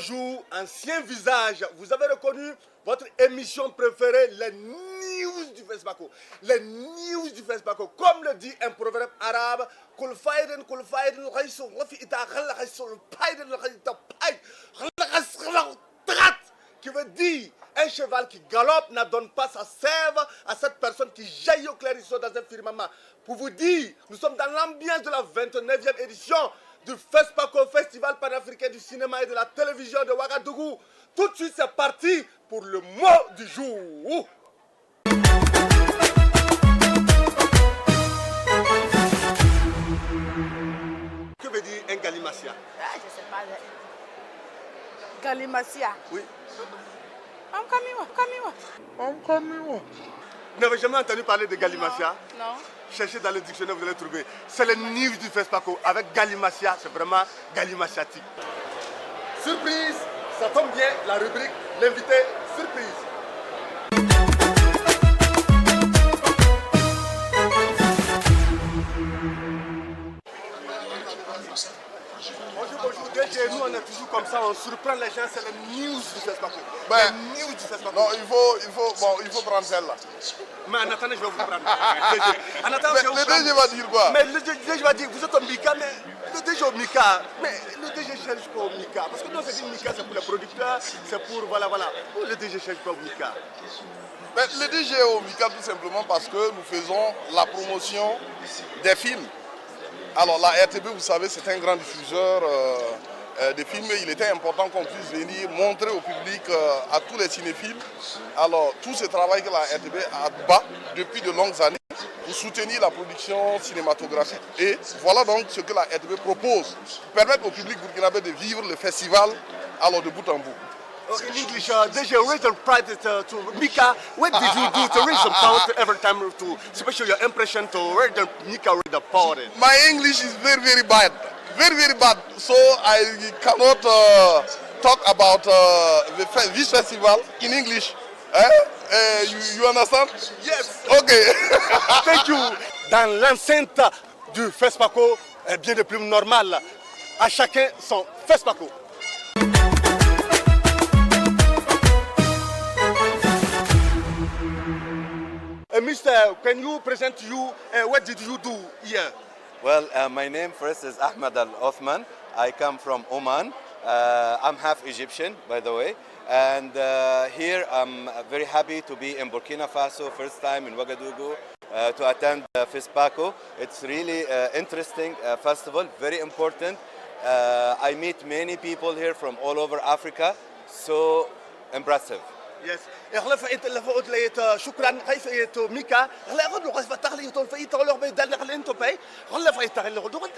jour, ancien visage. Vous avez reconnu votre émission préférée, les news du Fespaco. Les news du Fespaco. Comme le dit un proverbe arabe, qui veut dire un cheval qui galope n'adonne pas sa sève à cette personne qui jaillit au clarisson dans un firmament. Pour vous dire, nous sommes dans l'ambiance de la 29e édition du FESPACO, Festival panafricain du cinéma et de la télévision de Ouagadougou. Tout de suite, c'est parti pour le mot du jour. Que veut dire un galimatia? Ah, je sais pas. Galimatia. Oui. Vous n'avez jamais entendu parler de galimatia? Non. Cherchez dans le dictionnaire, vous allez trouver. C'est le news du FESPACO. Avec galimatia, c'est vraiment galimatiatique. Surprise, ça tombe bien, la rubrique, l'invité surprise. Bonjour, DJ, nous on est toujours comme ça, on surprend les gens, c'est le news du FESPACO. Le news du FESPACO. Non, il faut prendre celle-là. Mais en attendant, je vais vous prendre. En attendant, je vais vous Le prendre. DG va dire quoi? Mais le DG va dire, vous êtes au Mika, mais le DG au Mika. Mais le DG cherche pas au Mika. Parce que nous, c'est dit Mika, c'est pour les producteurs, c'est pour, voilà. Pour le DG cherche pas au Mika. Mais le DG est au Mika tout simplement parce que nous faisons la promotion des films. Alors la RTB, vous savez, c'est un grand diffuseur de films. Il était important qu'on puisse venir montrer au public, à tous les cinéphiles, alors tout ce travail que la RTB a bat depuis de longues années pour soutenir la production cinématographique. Et voilà donc ce que la RTB propose, permettre au public burkinabé de vivre le festival alors de bout en bout. In English, DJ, raise the price to Mika. What did you do to raise the power every time to, especially your impression to raise the Mika with the power? My English is very, very bad. Very, very bad. So I cannot talk about this festival in English. You understand? Yes. Okay. Thank you. Dans l'enceinte du FESPACO, bien de plus normal. À chacun son FESPACO. Mister, can you present what did you do here? Well, my name first is Ahmed Al Othman. I come from Oman. I'm half Egyptian, by the way. And here I'm very happy to be in Burkina Faso, first time in Ouagadougou, to attend FESPACO. It's really interesting festival, very important. I meet many people here from all over Africa, so impressive. Yes. شكرا كيف ميكا هلا غد غرفة تغلي في تغلو بدل انتو باي غلا في تغلو غد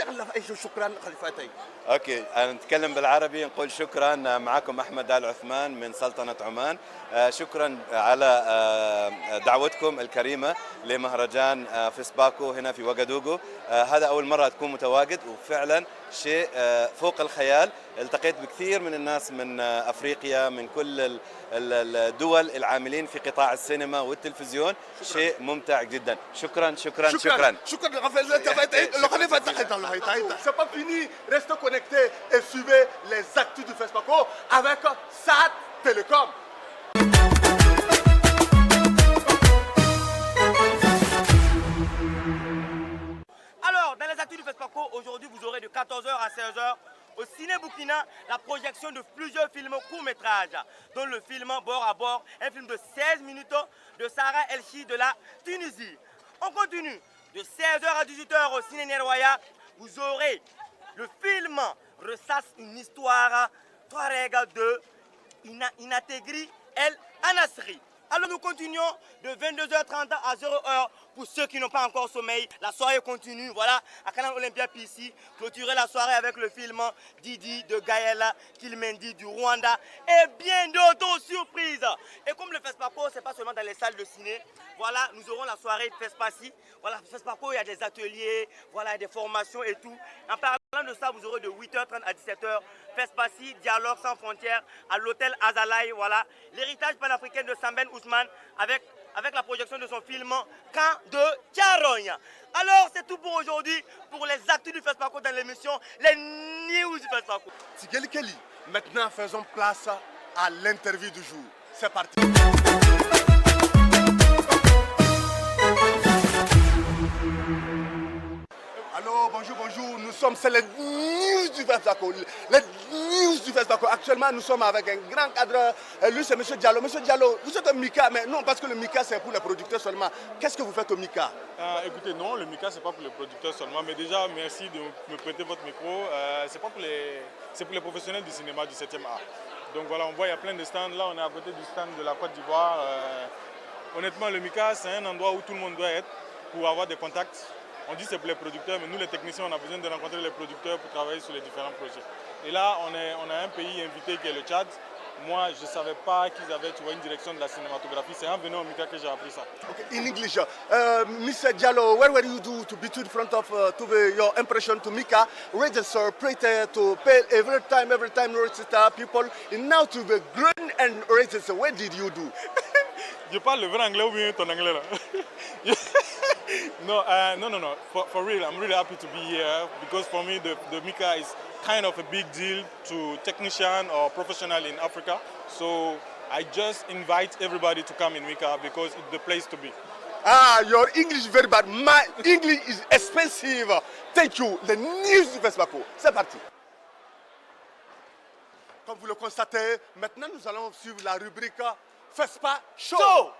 شكرا خليفتي. اوكي نتكلم بالعربي نقول شكرا. معكم احمد آل عثمان من سلطنة عمان. شكرا على دعوتكم الكريمة لمهرجان فيسباكو هنا في وغادوغو. هذا اول مرة تكون متواجد وفعلا شيء فوق الخيال. التقيت بكثير من الناس من افريقيا من كل الدول العاملين في قطاع السينما والتلفزيون. شيء ممتع جدا. شكرا. C'est pas fini, restez connectés et suivez les actus du FESPACO avec SAT Télécom. Alors, dans les actus du FESPACO, aujourd'hui vous aurez de 14h à 16h au Ciné Burkina la projection de plusieurs films courts-métrages, dont le film Bord à bord, un film de 16 minutes de Sarah Elchi de la Tunisie. On continue de 16h à 18h au Ciné Neroya, vous aurez le film ressasse une histoire Touareg de Inategri El Anasri. Alors nous continuons de 22h30 à 0h pour ceux qui n'ont pas encore sommeil. La soirée continue, voilà, à Canal Olympia PC. Clôturer la soirée avec le film Didi de Gaëla Kilmendi du Rwanda et bien d'autres surprises. Et comme le FESPACO, c'est pas seulement dans les salles de ciné, voilà, nous aurons la soirée FESPACI. Voilà, FESPACO, il y a des ateliers, voilà, des formations et tout. En parlant de ça, vous aurez de 8h30 à 17h FESPACI, Dialogue sans frontières à l'hôtel Azalaï, voilà. L'héritage panafricain de Samben Ousmane avec avec la projection de son film Camp de Tiarogne. Alors, c'est tout pour aujourd'hui, pour les actus du FESPACO dans l'émission Les News du FESPACO. Tigeli Kelly, maintenant faisons place à l'interview du jour. C'est parti. Alors, bonjour, nous sommes, c'est les news du FESPACO. Les news du FESPACO. Actuellement, nous sommes avec un grand cadre, lui c'est M. Diallo. M. Diallo, vous êtes un MICA, mais non, parce que le MICA c'est pour les producteurs seulement. Qu'est-ce que vous faites au MICA? Écoutez, non, le MICA c'est pas pour les producteurs seulement, mais déjà merci de me prêter votre micro. C'est pour les professionnels du cinéma du 7e art. Donc voilà, on voit il y a plein de stands. Là, on est à côté du stand de la Côte d'Ivoire. Honnêtement, le MICA c'est un endroit où tout le monde doit être pour avoir des contacts. On dit que c'est pour les producteurs, mais nous les techniciens, on a besoin de rencontrer les producteurs pour travailler sur les différents projets. Et là, on a un pays invité qui est le Tchad. Moi, je ne savais pas qu'ils avaient une direction de la cinématographie. C'est en venant au MICA que j'ai appris ça. Okay, in English, Mr. Diallo, where were you to be in front of your impression to MICA? Register, printer to pay every time register people. And now to be green and register, what did you do? Je parle le vrai anglais ou bien ton anglais là? No. For real, I'm really happy to be here because for me the MICA is kind of a big deal to technician or professional in Africa. So I just invite everybody to come in MICA because it's the place to be. Ah, your English is very bad. My English is expensive. Thank you. The news du FESPACO. C'est parti. Comme vous le constatez, maintenant nous allons suivre la rubrique FESPA Show.